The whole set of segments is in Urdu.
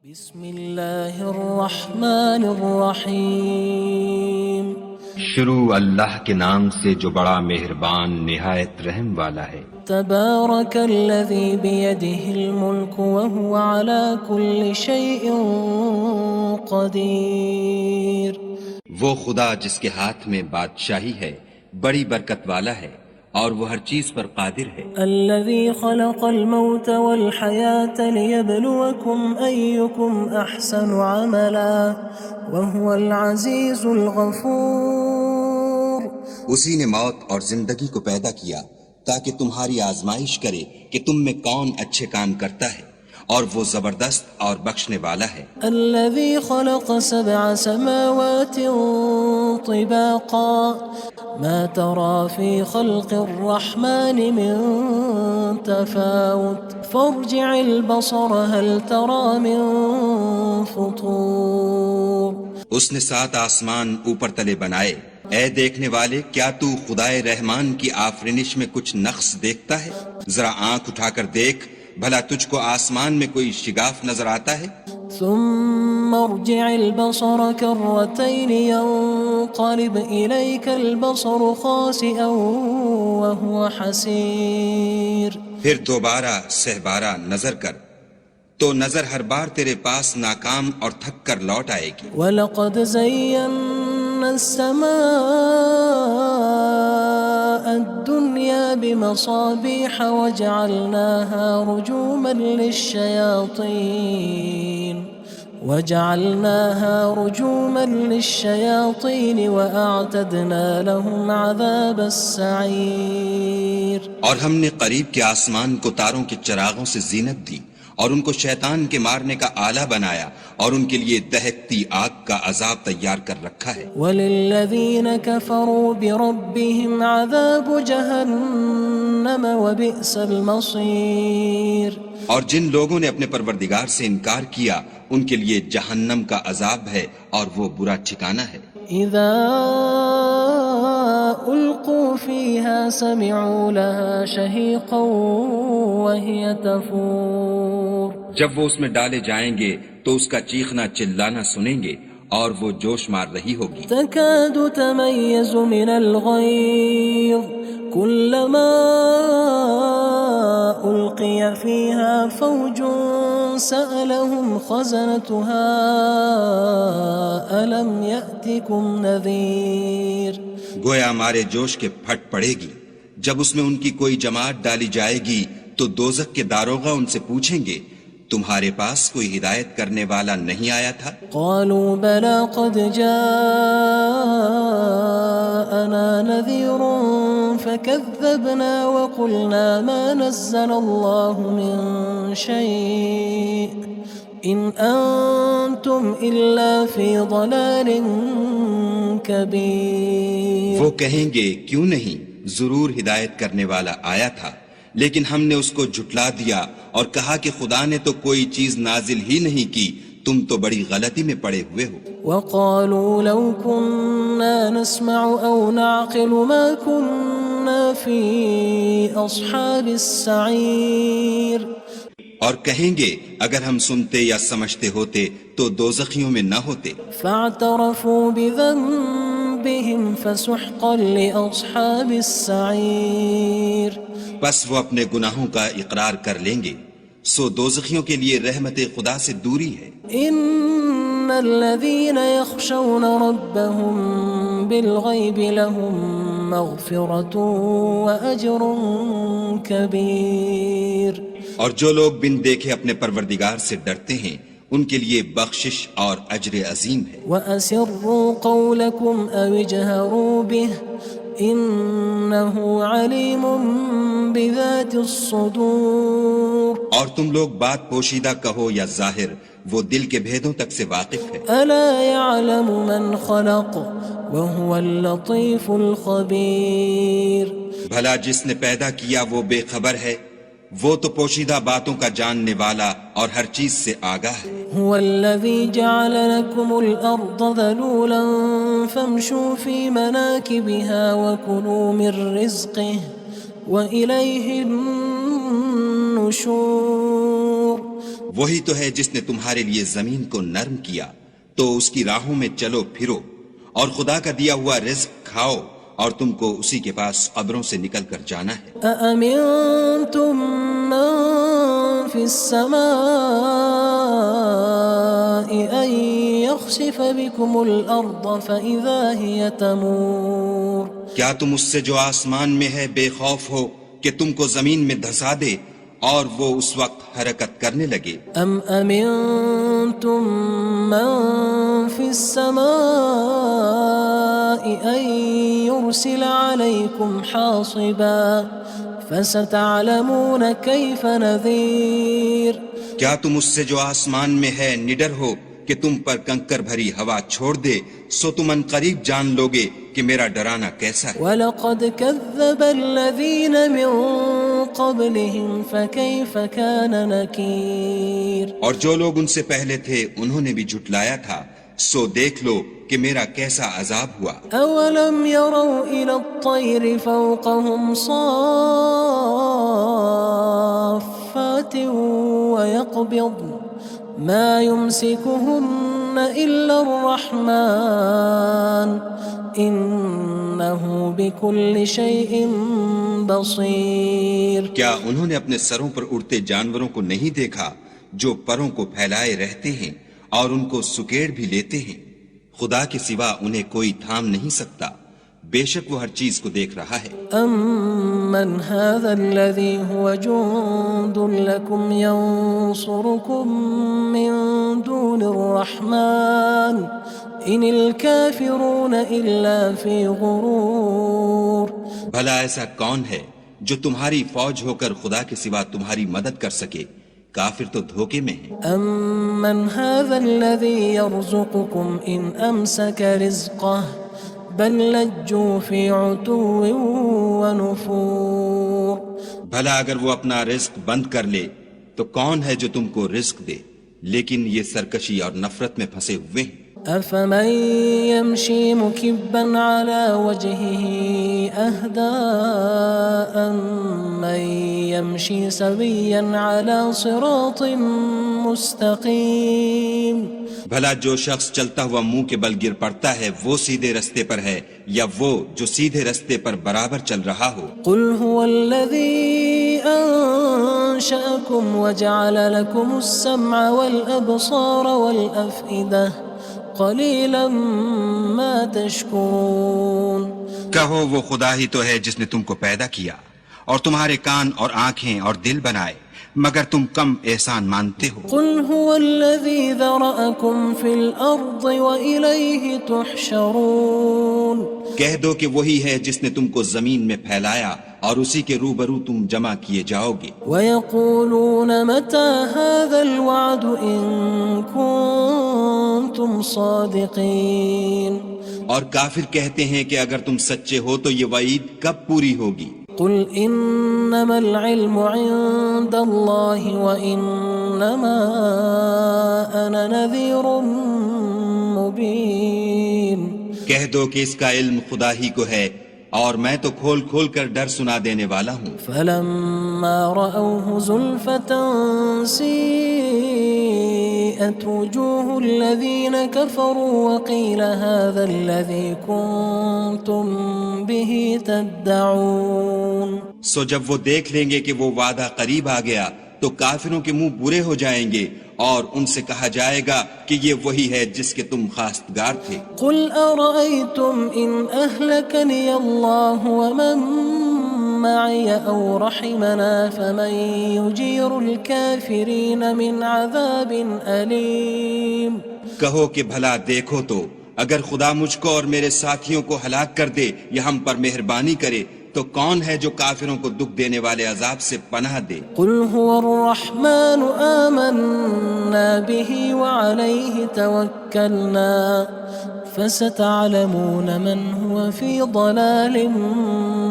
بسم اللہ الرحمن الرحیم شروع اللہ کے نام سے جو بڑا مہربان نہایت رحم والا ہے۔ تبارک الذی بیدہ الملک وہو علی کل شیء قدیر۔ وہ خدا جس کے ہاتھ میں بادشاہی ہے بڑی برکت والا ہے اور وہ ہر چیز پر قادر ہے۔ الذی خلق الموت والحیاة لیبلوکم ایکم احسن عملا وہو العزیز الغفور۔ اسی نے موت اور زندگی کو پیدا کیا تاکہ تمہاری آزمائش کرے کہ تم میں کون اچھے کام کرتا ہے، اور وہ زبردست اور بخشنے والا ہے۔ الذي خلق 7 سماوات طباقا ما ترى في خلق الرحمن من تفاوت فارجع البصر هل ترى من فطور۔ اس نے 7 آسمان اوپر تلے بنائے۔ اے دیکھنے والے، کیا تو خدائے رحمان کی آفرینش میں کچھ نقص دیکھتا ہے؟ ذرا آنکھ اٹھا کر دیکھ، بھلا تجھ کو آسمان میں کوئی شگاف نظر آتا ہے؟ ثم ارجع البصر كرتين ينقلب إليك البصر خاسئا وهو حسير۔ پھر دوبارہ سہبارہ نظر کر تو نظر ہر بار تیرے پاس ناکام اور تھک کر لوٹ آئے گی۔ وَلَقَدْ زَيَّنَّا السَّمَاءَ الدُّنْيَا بِمَصَابِيحَ وَجَعَلْنَاهَا رُجُومًا لِلشَّيَاطِينِ وَأَعْتَدْنَا لَهُمْ عَذَابَ السَّعِيرِ۔ اور ہم نے قریب کے آسمان کو تاروں کے چراغوں سے زینت دی اور ان کو شیطان کے مارنے کا آلہ بنایا، اور ان کے لیے دہکتی آگ کا عذاب تیار کر رکھا ہے۔ وَلِلَّذِينَ كَفَرُوا بِرَبِّهِمْ عَذَابُ جَهَنَّمَ وَبِئْسَ الْمَصِيرُ۔ اور جن لوگوں نے اپنے پروردگار سے انکار کیا ان کے لیے جہنم کا عذاب ہے اور وہ برا ٹھکانہ ہے۔ اذا القوا فيها سمعوا لها شهيقا وهي تفور۔ جب وہ اس میں ڈالے جائیں گے تو اس کا چیخنا چلانا سنیں گے اور وہ جوش مار رہی ہوگی۔ تكاد تميز من الغيظ كلما ألقي فيها فوج سألهم خزنتها ألم يأتكم نذير۔ گویا ہمارے جوش کے پھٹ پڑے گی جب اس میں ان کی کوئی جماعت ڈالی جائے گی تو دوزخ کے داروغہ ان سے پوچھیں گے تمہارے پاس کوئی ہدایت کرنے والا نہیں آیا تھا؟ قالوا بلى قد جاءنا نذير فكذبنا وقلنا ما نزل الله من شيء إن أنتم إلا في ضلال كبير۔ وہ کہیں گے کیوں نہیں، ضرور ہدایت کرنے والا آیا تھا، لیکن ہم نے اس کو جھٹلا دیا اور کہا کہ خدا نے تو کوئی چیز نازل ہی نہیں کی، تم تو بڑی غلطی میں پڑے ہوئے ہو۔ وقالوا لو كنا نسمع أو نعقل ما كنا في أصحاب السعير۔ اور کہیں گے اگر ہم سنتے یا سمجھتے ہوتے تو دوزخیوں میں نہ ہوتے۔ فاعترفوا بذنبهم فسحقا لأصحاب السعير۔ بس وہ اپنے گناہوں کا اقرار کر لیں گے، سو دوزخیوں کے لیے رحمت خدا سے دوری ہے۔ ان الذين يخشون ربهم بالغيب لهم مغفرة وأجر كبير۔ اور جو لوگ بن دیکھے اپنے پروردگار سے ڈرتے ہیں ان کے لیے بخشش اور اجر عظیم ہے۔ وَأَسِرُّوا قَوْلَكُمْ أَوِ اجْهَرُوا بِهِ إِنَّهُ عَلِيمٌ بِذَاتِ الصُّدُورِ۔ اور تم لوگ بات پوشیدہ کہو یا ظاہر، وہ دل کے بھیدوں تک سے واقف ہے۔ أَلَا يَعْلَمُ مَنْ خَلَقَ وَهُوَ اللَّطِيفُ الْخَبِيرُ۔ بھلا جس نے پیدا کیا وہ بے خبر ہے، وہ تو پوشیدہ باتوں کا جاننے والا اور ہر چیز سے آگاہ ہے۔ هو الذي جعل لكم الأرض ذلولا فامشوا في مناكبها وكلوا من رزقه وإليه النشور۔ وہی تو ہے جس نے تمہارے لیے زمین کو نرم کیا تو اس کی راہوں میں چلو پھرو اور خدا کا دیا ہوا رزق کھاؤ اور تم کو اسی کے پاس قبروں سے نکل کر جانا ہے۔ أأمنتم من في السماء أن يخسف بكم الأرض فإذا هي تمور کیا تم اس سے جو آسمان میں ہے بے خوف ہو کہ تم کو زمین میں دھسا دے اور وہ اس وقت حرکت کرنے لگے؟ أم أمنتم من في السماء أن يرسل عليكم حاصبا فستعلمون كيف نذير کیا تم اس سے جو آسمان میں ہے نڈر ہو کہ تم پر کنکر بھری ہوا چھوڑ دے سو تم ان قریب جان لوگے کہ میرا ڈرانا کیسا ہے۔ وَلَقَدْ كَذَّبَ الَّذِينَ مِن قَبْلِهِمْ فَكَيْفَ كَانَ نَكِيرٌ اور جو لوگ ان سے پہلے تھے انہوں نے بھی جھٹلایا تھا سو دیکھ لو کہ میرا کیسا عذاب ہوا۔ أَوَلَمْ يَرَوْا إِلَى الطَّيْرِ فَوْقَهُمْ صَافَّاتٍ وَيَقْبِضْنَ مَا يُمْسِكُهُنَّ إِلَّا الرَّحْمَنُ إِنَّهُ بِكُلِّ شَيْءٍ بَصِيرٌ کیا انہوں نے اپنے سروں پر اڑتے جانوروں کو نہیں دیکھا جو پروں کو پھیلائے رہتے ہیں اور ان کو سکیڑ بھی لیتے ہیں؟ خدا کے سوا انہیں کوئی تھام نہیں سکتا، بے شک وہ ہر چیز کو دیکھ رہا ہے۔ أَمَّنْ هَذَا الَّذِي هُوَ جُندٌ لَكُمْ يَنصُرُكُم مِّن دُونِ الرَّحْمَنِ إِنِ الْكَافِرُونَ إِلَّا فِي غُرُورٍ بھلا ایسا کون ہے جو تمہاری فوج ہو کر خدا کے سوا تمہاری مدد کر سکے؟ کافر تو دھوکے میں ہیں۔ أَمَّنْ هَذَا الَّذِي يَرْزُقُكُمْ إِنْ أَمْسَكَ رِزْقَهُ بَلْ لَجُّوا فِي عُتُوٍّ وَنُفُورٍ بھلا اگر وہ اپنا رزق بند کر لے تو کون ہے جو تم کو رزق دے؟ لیکن یہ سرکشی اور نفرت میں پھنسے ہوئے ہیں۔ أَفَمَن يَمْشِي مُكِبًّا عَلَى وَجْهِهِ أَهْدَىٰ أَمَّن يَمْشِي سَوِيًّا عَلَى صِرَاطٍ مُّسْتَقِيمٍ بھلا جو شخص چلتا ہوا منہ کے بل گر پڑتا ہے وہ سیدھے رستے پر ہے یا وہ جو سیدھے رستے پر برابر چل رہا ہو؟ قُلْ هُوَ الَّذِي أَنشَأَكُمْ وَجَعَلَ لَكُمُ السَّمْعَ وَالْأَبْصَارَ وَالْأَفْئِدَةَ قَلِيلًا مَا تَشْكُرُونَ کہو وہ خدا ہی تو ہے جس نے تم کو پیدا کیا اور تمہارے کان اور آنکھیں اور دل بنائے مگر تم کم احسان مانتے ہو۔ قُلْ هُوَ الَّذِي ذَرَأَكُمْ فِي الْأَرْضِ وَإِلَيْهِ تُحْشَرُونَ کہہ دو کہ وہی ہے جس نے تم کو زمین میں پھیلایا اور اسی کے روبرو تم جمع کیے جاؤ گے۔ وَيَقُولُونَ مَتَى هَذَا الْوَعْدُ إِن كُنتُمْ صَادِقِينَ اور کافر کہتے ہیں کہ اگر تم سچے ہو تو یہ وعید کب پوری ہوگی؟ قُلْ إِنَّمَا الْعِلْمُ عِندَ اللَّهِ وَإِنَّمَا أَنَا نَذِيرٌ مُّبِينٌ کہہ دو کہ اس کا علم خدا ہی کو ہے اور میں تو کھول کھول کر ڈر سنا دینے والا ہوں۔ فَلَمَّا رَأَوْهُ زُلْفَةً سِيئَتْ وُجُوهُ الَّذِينَ كَفَرُوا وَقِيلَ هَذَا الَّذِي كُنتُم بِهِ تَدَّعُونَ سو جب وہ دیکھ لیں گے کہ وہ وعدہ قریب آ گیا تو کافروں کے منہ برے ہو جائیں گے اور ان سے کہا جائے گا کہ یہ وہی ہے جس کے تم خواستگار تھے۔ قُلْ أَرَأَيْتُمْ إِنْ أَهْلَكَنِيَ اللَّهُ وَمَن مَّعِيَ أَوْ رَحِمَنَا فَمَن يُجِيرُ الْكَافِرِينَ مِنْ عَذَابٍ أَلِيمٍ کہو کہ بھلا دیکھو تو اگر خدا مجھ کو اور میرے ساتھیوں کو ہلاک کر دے یا ہم پر مہربانی کرے تو کون ہے جو کافروں کو دکھ دینے والے عذاب سے پناہ دے؟ قُلْ هُوَ الرَّحْمَنُ آمَنَّا بِهِ وَعَلَيْهِ تَوَكَّلْنَا فَسَتَعْلَمُونَ مَنْ هُوَ فِي ضَلَالٍ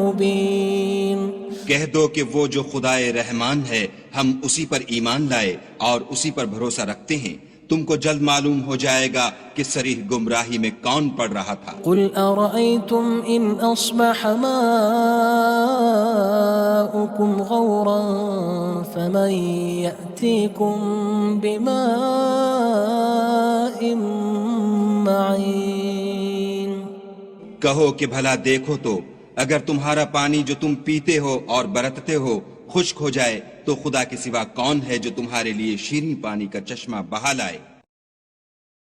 مُّبِينٍ کہہ دو کہ وہ جو خدائے رحمان ہے ہم اسی پر ایمان لائے اور اسی پر بھروسہ رکھتے ہیں، تم کو جلد معلوم ہو جائے گا کہ صریح گمراہی میں کون پڑ رہا تھا۔ قُلْ أَرَأَيْتُمْ إِنْ أَصْبَحَ مَاؤُكُمْ ماؤكم غورا فمن يأتيكم بماء معين کہو کہ بھلا دیکھو تو اگر تمہارا پانی جو تم پیتے ہو اور برتتے ہو خشک ہو جائے تو خدا کے سوا کون ہے جو تمہارے لیے شیریں پانی کا چشمہ بہا لائے؟